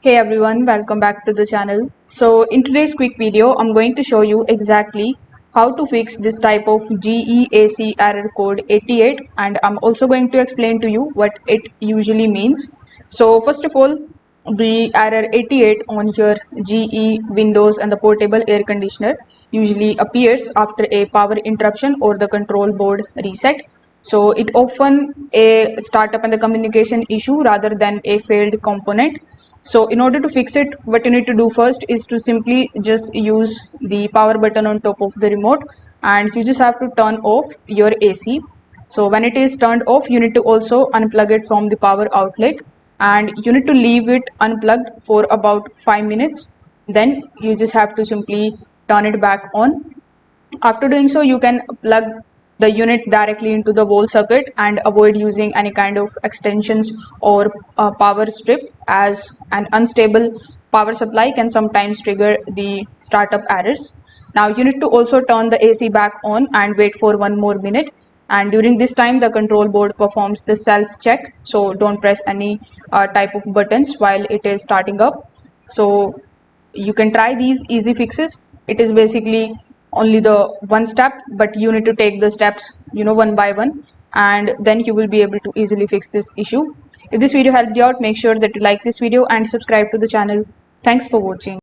Hey everyone, welcome back to the channel. So in today's quick video, I'm going to show you exactly how to fix this type of GEAC error code 88, and I'm also going to explain to you what it usually means. So first of all, the error 88 on your GE Windows and the portable air conditioner usually appears after a power interruption or the control board reset. So it often a startup and the communication issue rather than a failed component. So in order to fix it, what you need to do first is to simply just use the power button on top of the remote, and you just have to turn off your AC. So when it is turned off, you need to also unplug it from the power outlet, and you need to leave it unplugged for about 5 minutes. Then you just have to simply turn it back on. After doing so, you can plug the unit directly into the wall circuit and avoid using any kind of extensions or power strip, as an unstable power supply can sometimes trigger the startup errors. Now you need to also turn the AC back on and wait for 1 more minute, and during this time the control board performs the self check, so don't press any type of buttons while it is starting up. So you can try these easy fixes. It is basically only the one step, but you need to take the steps one by one, and then you will be able to easily fix this issue. If this video helped you out, make sure that you like this video and subscribe to the channel. Thanks for watching.